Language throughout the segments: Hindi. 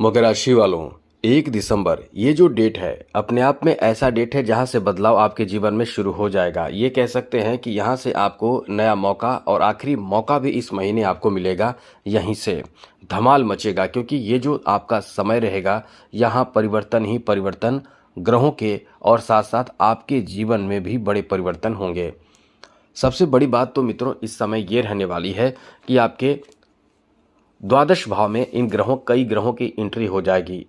मकर राशि वालों, 1 दिसंबर ये जो डेट है अपने आप में ऐसा डेट है जहां से बदलाव आपके जीवन में शुरू हो जाएगा। ये कह सकते हैं कि यहां से आपको नया मौका और आखिरी मौका भी इस महीने आपको मिलेगा। यहीं से धमाल मचेगा क्योंकि ये जो आपका समय रहेगा यहाँ परिवर्तन ही परिवर्तन ग्रहों के और साथ साथ आपके जीवन में भी बड़े परिवर्तन होंगे। सबसे बड़ी बात तो मित्रों इस समय ये रहने वाली है कि आपके द्वादश भाव में कई ग्रहों की एंट्री हो जाएगी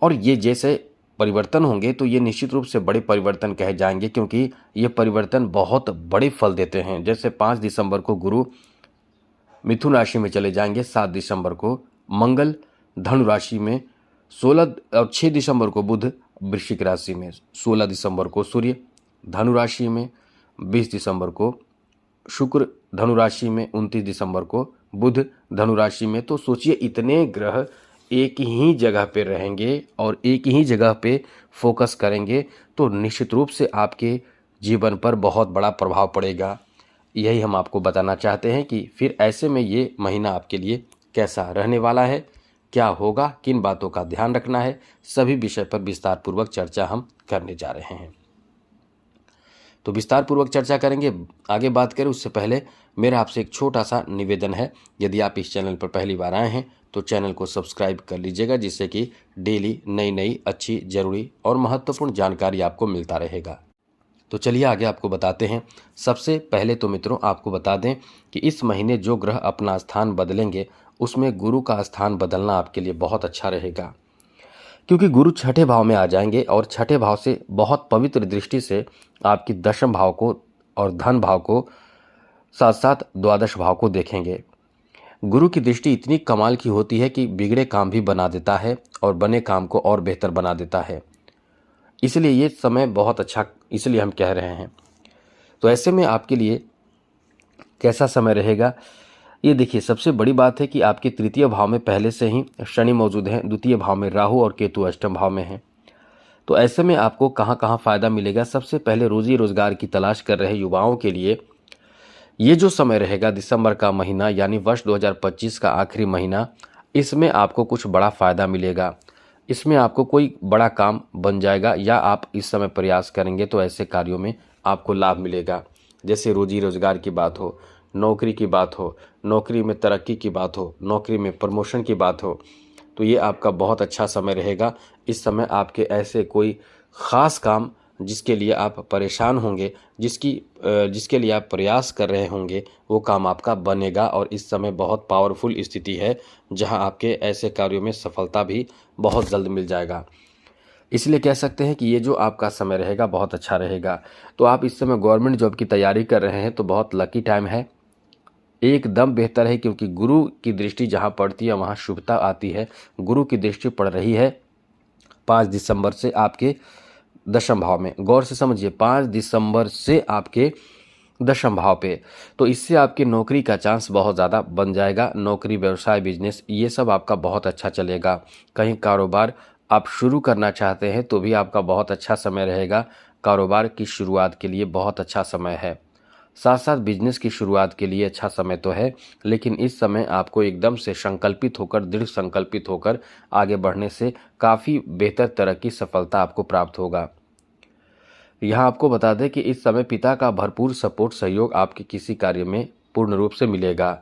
और ये जैसे परिवर्तन होंगे तो ये निश्चित रूप से बड़े परिवर्तन कहे जाएंगे क्योंकि ये परिवर्तन बहुत बड़े फल देते हैं। जैसे 5 दिसंबर को गुरु मिथुन राशि में चले जाएंगे, 7 दिसंबर को मंगल धनु राशि में, 6 दिसंबर को बुध वृश्चिक राशि में, 16 दिसंबर को सूर्य धनु राशि में, 20 दिसंबर को शुक्र धनु राशि में, 29 दिसंबर को बुध धनु राशि में। तो सोचिए इतने ग्रह एक ही जगह पे रहेंगे और एक ही जगह पे फोकस करेंगे तो निश्चित रूप से आपके जीवन पर बहुत बड़ा प्रभाव पड़ेगा। यही हम आपको बताना चाहते हैं कि फिर ऐसे में ये महीना आपके लिए कैसा रहने वाला है, क्या होगा, किन बातों का ध्यान रखना है, सभी विषय पर विस्तार पूर्वक चर्चा हम करने जा रहे हैं। तो विस्तार पूर्वक चर्चा करेंगे। आगे बात करें उससे पहले मेरा आपसे एक छोटा सा निवेदन है, यदि आप इस चैनल पर पहली बार आए हैं तो चैनल को सब्सक्राइब कर लीजिएगा जिससे कि डेली नई अच्छी ज़रूरी और महत्वपूर्ण जानकारी आपको मिलता रहेगा। तो चलिए आगे आपको बताते हैं। सबसे पहले तो मित्रों आपको बता दें कि इस महीने जो ग्रह अपना स्थान बदलेंगे उसमें गुरु का स्थान बदलना आपके लिए बहुत अच्छा रहेगा क्योंकि गुरु छठे भाव में आ जाएंगे और छठे भाव से बहुत पवित्र दृष्टि से आपकी दशम भाव को और धन भाव को साथ साथ द्वादश भाव को देखेंगे। गुरु की दृष्टि इतनी कमाल की होती है कि बिगड़े काम भी बना देता है और बने काम को और बेहतर बना देता है। इसलिए ये समय बहुत अच्छा इसलिए हम कह रहे हैं। तो ऐसे में आपके लिए कैसा समय रहेगा ये देखिए। सबसे बड़ी बात है कि आपके तृतीय भाव में पहले से ही शनि मौजूद हैं, द्वितीय भाव में राहु और केतु अष्टम भाव में हैं। तो ऐसे में आपको कहाँ कहाँ फ़ायदा मिलेगा। सबसे पहले रोजी रोजगार की तलाश कर रहे युवाओं के लिए ये जो समय रहेगा दिसंबर का महीना यानी वर्ष 2025 का आखिरी महीना, इसमें आपको कुछ बड़ा फ़ायदा मिलेगा। इसमें आपको कोई बड़ा काम बन जाएगा या आप इस समय प्रयास करेंगे तो ऐसे कार्यों में आपको लाभ मिलेगा। जैसे रोजी रोजगार की बात हो, नौकरी की बात हो, नौकरी में तरक्की की बात हो, नौकरी में प्रमोशन की बात हो, तो ये आपका बहुत अच्छा समय रहेगा। इस समय आपके ऐसे कोई ख़ास काम जिसके लिए आप परेशान होंगे, जिसके लिए आप प्रयास कर रहे होंगे, वो काम आपका बनेगा और इस समय बहुत पावरफुल स्थिति है जहां आपके ऐसे कार्यों में सफलता भी बहुत जल्द मिल जाएगा। इसलिए कह सकते हैं कि ये जो आपका समय रहेगा बहुत अच्छा रहेगा। तो आप इस समय गवर्नमेंट जॉब की तैयारी कर रहे हैं तो बहुत लकी टाइम है, एकदम बेहतर है क्योंकि गुरु की दृष्टि जहाँ पड़ती है वहाँ शुभता आती है। गुरु की दृष्टि पड़ रही है 5 दिसंबर से आपके दशम भाव में। गौर से समझिए, 5 दिसंबर से आपके दशम भाव पे, तो इससे आपकी नौकरी का चांस बहुत ज़्यादा बन जाएगा। नौकरी, व्यवसाय, बिजनेस ये सब आपका बहुत अच्छा चलेगा। कहीं कारोबार आप शुरू करना चाहते हैं तो भी आपका बहुत अच्छा समय रहेगा। कारोबार की शुरुआत के लिए बहुत अच्छा समय है। साथ साथ बिजनेस की शुरुआत के लिए अच्छा समय तो है, लेकिन इस समय आपको एकदम से संकल्पित होकर, दृढ़ संकल्पित होकर आगे बढ़ने से काफ़ी बेहतर तरह की सफलता आपको प्राप्त होगा। यहाँ आपको बता दें कि इस समय पिता का भरपूर सपोर्ट, सहयोग आपके किसी कार्य में पूर्ण रूप से मिलेगा।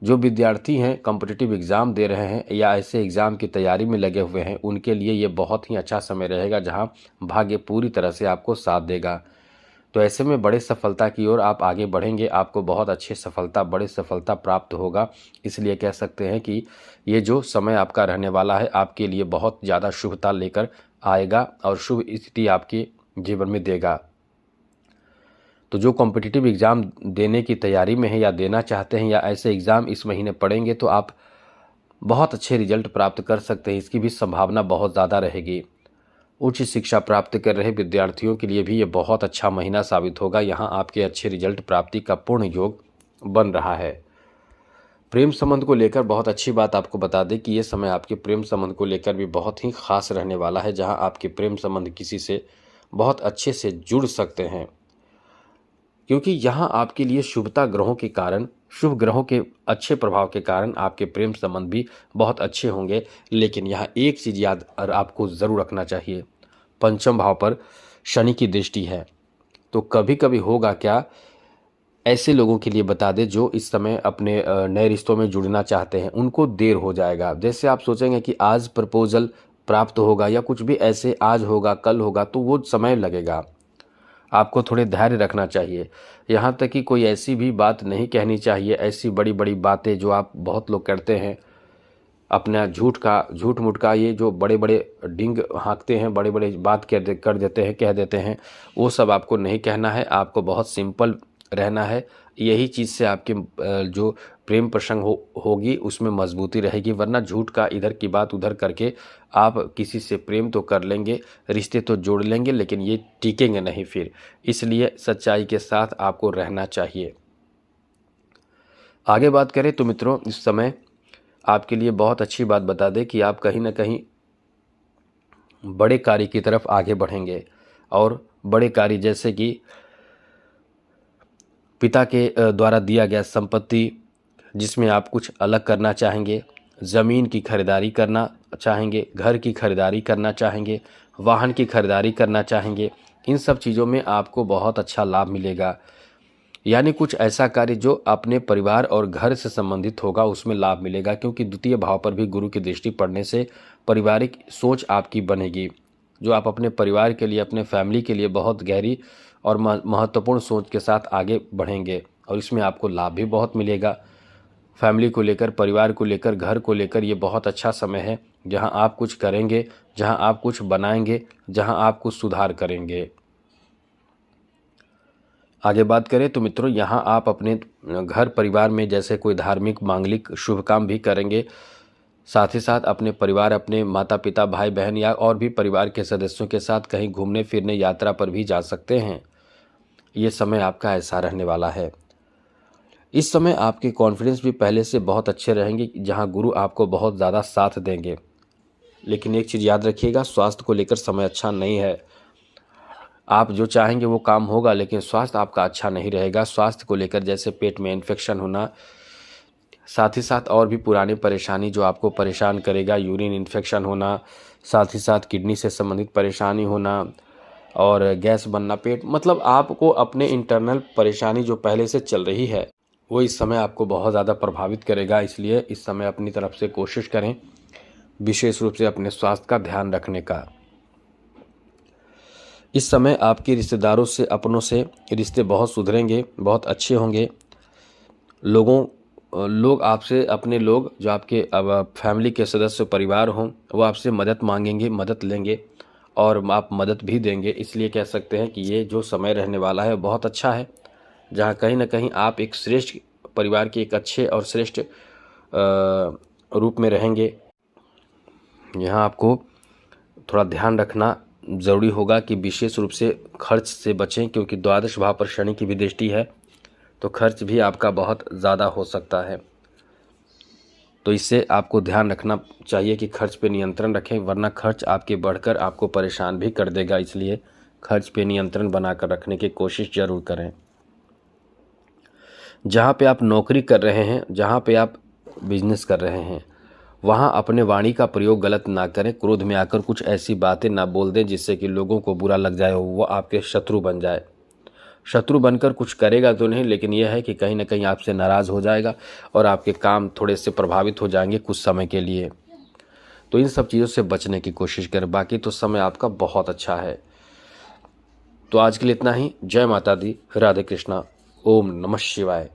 जो विद्यार्थी हैं, कॉम्पिटिटिव एग्ज़ाम दे रहे हैं या ऐसे एग्ज़ाम की तैयारी में लगे हुए हैं, उनके लिए ये बहुत ही अच्छा समय रहेगा जहाँ भाग्य पूरी तरह से आपको साथ देगा। तो ऐसे में बड़े सफलता की ओर आप आगे बढ़ेंगे, आपको बहुत अच्छी सफलता, बड़ी सफलता प्राप्त होगा। इसलिए कह सकते हैं कि ये जो समय आपका रहने वाला है आपके लिए बहुत ज़्यादा शुभता लेकर आएगा और शुभ स्थिति आपके जीवन में देगा। तो जो कॉम्पिटिटिव एग्ज़ाम देने की तैयारी में है या देना चाहते हैं या ऐसे एग्ज़ाम इस महीने पढ़ेंगे तो आप बहुत अच्छे रिजल्ट प्राप्त कर सकते हैं, इसकी भी संभावना बहुत ज़्यादा रहेगी। उच्च शिक्षा प्राप्त कर रहे विद्यार्थियों के लिए भी ये बहुत अच्छा महीना साबित होगा। यहाँ आपके अच्छे रिजल्ट प्राप्ति का पूर्ण योग बन रहा है। प्रेम संबंध को लेकर बहुत अच्छी बात आपको बता दें कि ये समय आपके प्रेम संबंध को लेकर भी बहुत ही खास रहने वाला है, जहाँ आपके प्रेम संबंध किसी से बहुत अच्छे से जुड़ सकते हैं क्योंकि यहाँ आपके लिए शुभता ग्रहों के कारण शुभ ग्रहों के अच्छे प्रभाव के कारण आपके प्रेम संबंध भी बहुत अच्छे होंगे। लेकिन यहाँ एक चीज़ याद और आपको ज़रूर रखना चाहिए, पंचम भाव पर शनि की दृष्टि है। तो कभी कभी होगा क्या, ऐसे लोगों के लिए बता दें जो इस समय अपने नए रिश्तों में जुड़ना चाहते हैं, उनको देर हो जाएगा। जैसे आप सोचेंगे कि आज प्रपोजल प्राप्त होगा या कुछ भी ऐसे आज होगा कल होगा, तो वो समय लगेगा। आपको थोड़े धैर्य रखना चाहिए। यहाँ तक कि कोई ऐसी भी बात नहीं कहनी चाहिए, ऐसी बड़ी बड़ी बातें जो आप बहुत लोग करते हैं, अपना झूठ मूठ का ये जो बड़े बड़े डिंग हाँकते हैं, बड़े बड़े बात कर देते हैं, कह देते हैं, वो सब आपको नहीं कहना है। आपको बहुत सिंपल रहना है। यही चीज़ से आपके जो प्रेम प्रसंग होगी उसमें मजबूती रहेगी। वरना झूठ का इधर की बात उधर करके आप किसी से प्रेम तो कर लेंगे, रिश्ते तो जोड़ लेंगे, लेकिन ये टिकेंगे नहीं फिर। इसलिए सच्चाई के साथ आपको रहना चाहिए। आगे बात करें तो मित्रों, इस समय आपके लिए बहुत अच्छी बात बता दें कि आप कहीं ना कहीं बड़े कार्य की तरफ आगे बढ़ेंगे। और बड़े कार्य जैसे कि पिता के द्वारा दिया गया संपत्ति जिसमें आप कुछ अलग करना चाहेंगे, ज़मीन की खरीदारी करना चाहेंगे, घर की खरीदारी करना चाहेंगे, वाहन की खरीदारी करना चाहेंगे, इन सब चीज़ों में आपको बहुत अच्छा लाभ मिलेगा। यानी कुछ ऐसा कार्य जो अपने परिवार और घर से संबंधित होगा उसमें लाभ मिलेगा, क्योंकि द्वितीय भाव पर भी गुरु की दृष्टि पड़ने से पारिवारिक सोच आपकी बनेगी। जो आप अपने परिवार के लिए, अपने फैमिली के लिए बहुत गहरी और महत्वपूर्ण सोच के साथ आगे बढ़ेंगे और इसमें आपको लाभ भी बहुत मिलेगा। फैमिली को लेकर, परिवार को लेकर, घर को लेकर ये बहुत अच्छा समय है जहां आप कुछ करेंगे, जहां आप कुछ बनाएंगे, जहां आप कुछ सुधार करेंगे। आगे बात करें तो मित्रों, यहाँ आप अपने घर परिवार में जैसे कोई धार्मिक मांगलिक शुभ काम भी करेंगे। साथ ही साथ अपने परिवार, अपने माता पिता, भाई बहन या और भी परिवार के सदस्यों के साथ कहीं घूमने फिरने, यात्रा पर भी जा सकते हैं। ये समय आपका ऐसा रहने वाला है। इस समय आपके कॉन्फिडेंस भी पहले से बहुत अच्छे रहेंगे, जहाँ गुरु आपको बहुत ज़्यादा साथ देंगे। लेकिन एक चीज़ याद रखिएगा, स्वास्थ्य को लेकर समय अच्छा नहीं है। आप जो चाहेंगे वो काम होगा, लेकिन स्वास्थ्य आपका अच्छा नहीं रहेगा। स्वास्थ्य को लेकर जैसे पेट में इन्फेक्शन होना, साथ ही साथ और भी पुरानी परेशानी जो आपको परेशान करेगा, यूरिन इन्फेक्शन होना, साथ ही साथ किडनी से संबंधित परेशानी होना और गैस बनना पेट, मतलब आपको अपने इंटरनल परेशानी जो पहले से चल रही है वो इस समय आपको बहुत ज़्यादा प्रभावित करेगा। इसलिए इस समय अपनी तरफ से कोशिश करें विशेष रूप से अपने स्वास्थ्य का ध्यान रखने का। इस समय आपके रिश्तेदारों से, अपनों से रिश्ते बहुत सुधरेंगे, बहुत अच्छे होंगे। लोग आपसे, अपने लोग जो आपके फैमिली के सदस्य परिवार हों, वो आपसे मदद मांगेंगे, मदद लेंगे और आप मदद भी देंगे। इसलिए कह सकते हैं कि ये जो समय रहने वाला है बहुत अच्छा है, जहाँ कहीं ना कहीं आप एक श्रेष्ठ परिवार के एक अच्छे और श्रेष्ठ रूप में रहेंगे। यहाँ आपको थोड़ा ध्यान रखना ज़रूरी होगा कि विशेष रूप से खर्च से बचें, क्योंकि द्वादश भाव पर शनि की भी दृष्टि है, तो खर्च भी आपका बहुत ज़्यादा हो सकता है। तो इससे आपको ध्यान रखना चाहिए कि खर्च पे नियंत्रण रखें, वरना खर्च आपके बढ़कर आपको परेशान भी कर देगा। इसलिए खर्च पे नियंत्रण बनाकर रखने की कोशिश ज़रूर करें। जहाँ पे आप नौकरी कर रहे हैं, जहाँ पे आप बिजनेस कर रहे हैं, वहाँ अपने वाणी का प्रयोग गलत ना करें। क्रोध में आकर कुछ ऐसी बातें ना बोल दें जिससे कि लोगों को बुरा लग जाए, वो आपके शत्रु बन जाए। शत्रु बनकर कुछ करेगा तो नहीं, लेकिन यह है कि कहीं ना कहीं आपसे नाराज़ हो जाएगा और आपके काम थोड़े से प्रभावित हो जाएंगे कुछ समय के लिए। तो इन सब चीज़ों से बचने की कोशिश करें। बाकी तो समय आपका बहुत अच्छा है। तो आज के लिए इतना ही। जय माता दी, राधे कृष्णा, ओम नमः शिवाय।